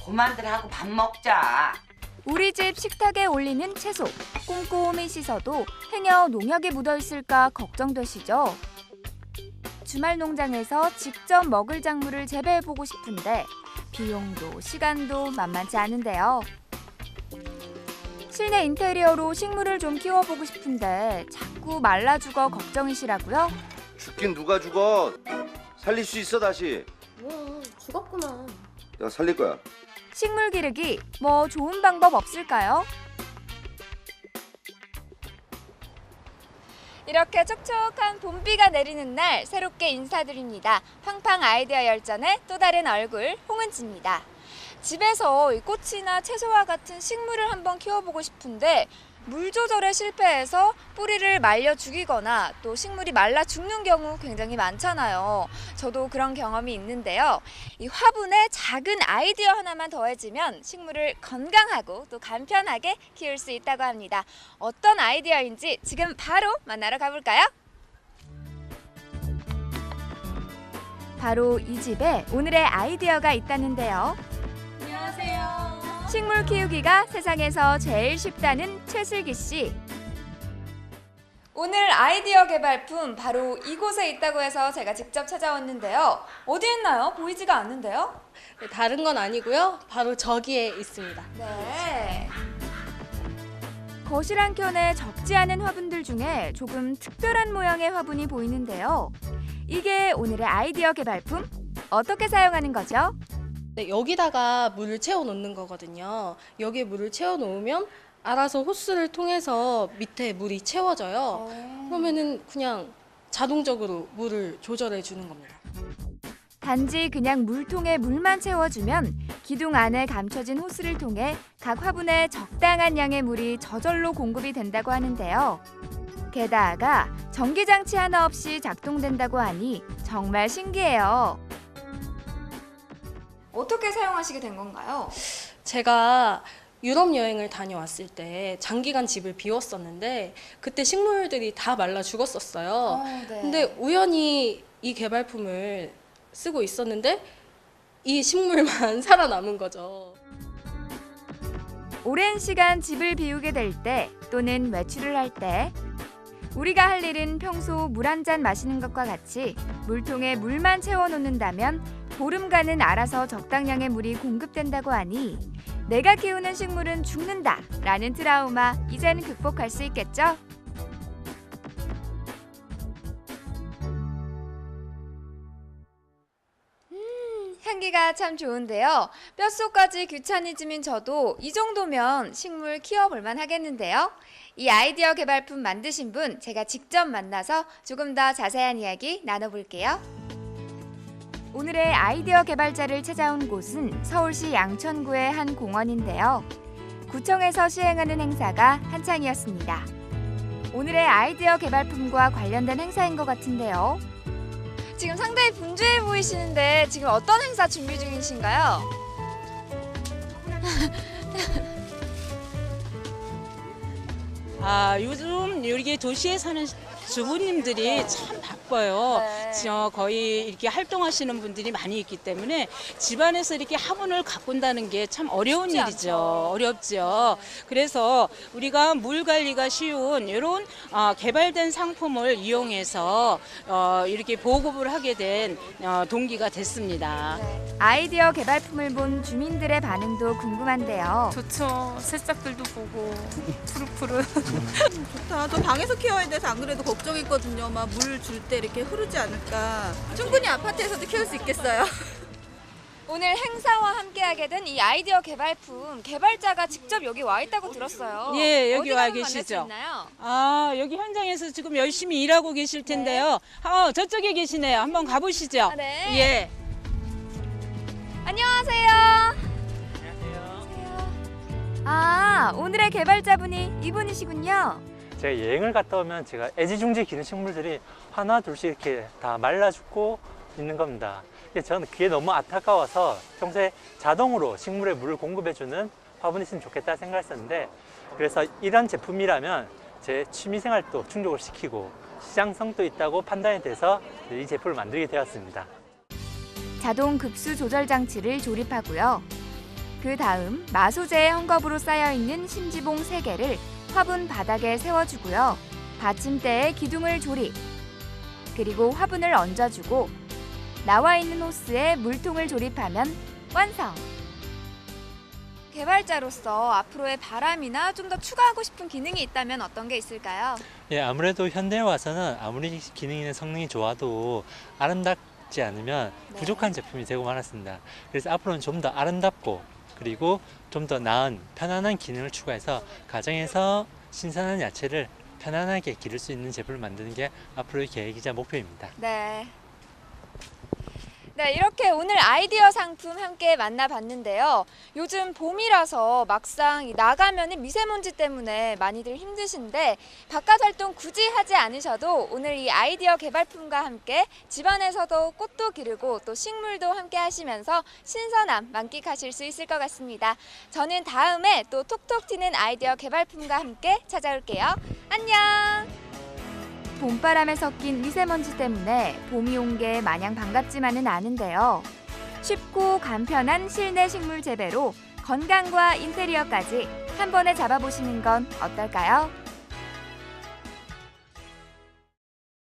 그만들 하고 밥 먹자. 우리 집 식탁에 올리는 채소, 꼼꼼히 씻어도 행여 농약이 묻어있을까 걱정되시죠? 주말 농장에서 직접 먹을 작물을 재배해보고 싶은데 비용도 시간도 만만치 않은데요. 실내 인테리어로 식물을 좀 키워보고 싶은데 자꾸 말라 죽어 걱정이시라고요? 죽긴 누가 죽어? 살릴 수 있어 다시. 뭐야, 죽었구나. 내가 살릴 거야. 식물 기르기 뭐 좋은 방법 없을까요? 이렇게 촉촉한 봄비가 내리는 날 새롭게 인사드립니다. 팡팡 아이디어 열전의 또 다른 얼굴 홍은지입니다. 집에서 이 꽃이나 채소와 같은 식물을 한번 키워보고 싶은데 물 조절에 실패해서 뿌리를 말려 죽이거나 또 식물이 말라 죽는 경우 굉장히 많잖아요. 저도 그런 경험이 있는데요. 이 화분에 작은 아이디어 하나만 더해지면 식물을 건강하고 또 간편하게 키울 수 있다고 합니다. 어떤 아이디어인지 지금 바로 만나러 가볼까요? 바로 이 집에 오늘의 아이디어가 있다는데요. 안녕하세요. 식물 키우기가 세상에서 제일 쉽다는 최슬기 씨. 오늘 아이디어 개발품 바로 이곳에 있다고 해서 제가 직접 찾아왔는데요. 어디 있나요? 보이지가 않는데요? 네, 다른 건 아니고요. 바로 저기에 있습니다. 네. 거실 한켠에 적지 않은 화분들 중에 조금 특별한 모양의 화분이 보이는데요. 이게 오늘의 아이디어 개발품? 어떻게 사용하는 거죠? 네, 여기다가 물을 채워 놓는 거거든요. 여기에 물을 채워 놓으면 알아서 호스를 통해서 밑에 물이 채워져요. 그러면은 그냥 자동적으로 물을 조절해 주는 겁니다. 단지 그냥 물통에 물만 채워주면 기둥 안에 감춰진 호스를 통해 각 화분에 적당한 양의 물이 저절로 공급이 된다고 하는데요. 게다가 전기장치 하나 없이 작동된다고 하니 정말 신기해요. 어떻게 사용하시게 된 건가요? 제가 유럽 여행을 다녀왔을 때 장기간 집을 비웠었는데 그때 식물들이 다 말라 죽었었어요. 네. 근데 우연히 이 개발품을 쓰고 있었는데 이 식물만 살아남은 거죠. 오랜 시간 집을 비우게 될 때 또는 외출을 할 때 우리가 할 일은 평소 물 한 잔 마시는 것과 같이 물통에 물만 채워놓는다면 보름간은 알아서 적당량의 물이 공급된다고 하니 내가 키우는 식물은 죽는다라는 트라우마 이제는 극복할 수 있겠죠? 향기가 참 좋은데요. 뼛속까지 귀차니즘인 저도 이 정도면 식물 키워볼만 하겠는데요. 이 아이디어 개발품 만드신 분 제가 직접 만나서 조금 더 자세한 이야기 나눠볼게요. 오늘의 아이디어 개발자를 찾아온 곳은 서울시 양천구의 한 공원인데요. 구청에서 시행하는 행사가 한창이었습니다. 오늘의 아이디어 개발품과 관련된 행사인 것 같은데요. 지금 상당히 분주해 보이시는데 지금 어떤 행사 준비 중이신가요? 요즘 이렇게 도시에 사는 주부님들이 참 바빠요. 거의 이렇게 활동하시는 분들이 많이 있기 때문에 집안에서 이렇게 화분을 가꾼다는 게 참 어려운 일이죠. 어렵죠. 그래서 우리가 물 관리가 쉬운 이런 개발된 상품을 이용해서 이렇게 보급을 하게 된 동기가 됐습니다. 아이디어 개발품을 본 주민들의 반응도 궁금한데요. 좋죠. 새싹들도 보고 푸릇푸릇. 좋다. 저 방에서 키워야 돼서 안 그래도 걱정했거든요. 막 물 줄 때 이렇게 흐르지 않을까. 충분히 아파트에서도 키울 수 있겠어요. 오늘 행사와 함께하게 된 이 아이디어 개발품 개발자가 직접 여기 와 있다고 들었어요. 예, 여기 어디 와 가면 만날 수 계시죠. 있나요? 여기 현장에서 지금 열심히 일하고 계실 텐데요. 저쪽에 계시네요. 한번 가보시죠. 네. 예. 안녕하세요. 안녕하세요. 오늘의 개발자분이 이분이시군요. 제가 여행을 갔다 오면 제가 애지중지 기른 식물들이 하나 둘씩 이렇게 다 말라 죽고 있는 겁니다. 저는 그게 너무 안타까워서 평소에 자동으로 식물에 물을 공급해주는 화분이 있으면 좋겠다 생각했었는데, 그래서 이런 제품이라면 제 취미생활도 충족을 시키고 시장성도 있다고 판단이 돼서 이 제품을 만들게 되었습니다. 자동 급수 조절 장치를 조립하고요. 그 다음 마소재의 헝겊으로 쌓여있는 심지봉 3개를 화분 바닥에 세워주고요. 받침대에 기둥을 조립, 그리고 화분을 얹어주고 나와 있는 호스에 물통을 조립하면 완성! 개발자로서 앞으로의 바람이나 좀 더 추가하고 싶은 기능이 있다면 어떤 게 있을까요? 예, 아무래도 현대에 와서는 아무리 기능이나 성능이 좋아도 아름답지 않으면 네. 부족한 제품이 되고 말았습니다. 그래서 앞으로는 좀 더 아름답고 그리고 좀 더 나은 편안한 기능을 추가해서 가정에서 신선한 야채를 편안하게 기를 수 있는 제품을 만드는 게 앞으로의 계획이자 목표입니다. 네. 네, 이렇게 오늘 아이디어 상품 함께 만나봤는데요. 요즘 봄이라서 막상 나가면 미세먼지 때문에 많이들 힘드신데 바깥 활동 굳이 하지 않으셔도 오늘 이 아이디어 개발품과 함께 집안에서도 꽃도 기르고 또 식물도 함께 하시면서 신선함 만끽하실 수 있을 것 같습니다. 저는 다음에 또 톡톡 튀는 아이디어 개발품과 함께 찾아올게요. 안녕! 봄바람에 섞인 미세먼지 때문에 봄이 온 게 마냥 반갑지만은 않은데요. 쉽고 간편한 실내 식물 재배로 건강과 인테리어까지 한 번에 잡아보시는 건 어떨까요?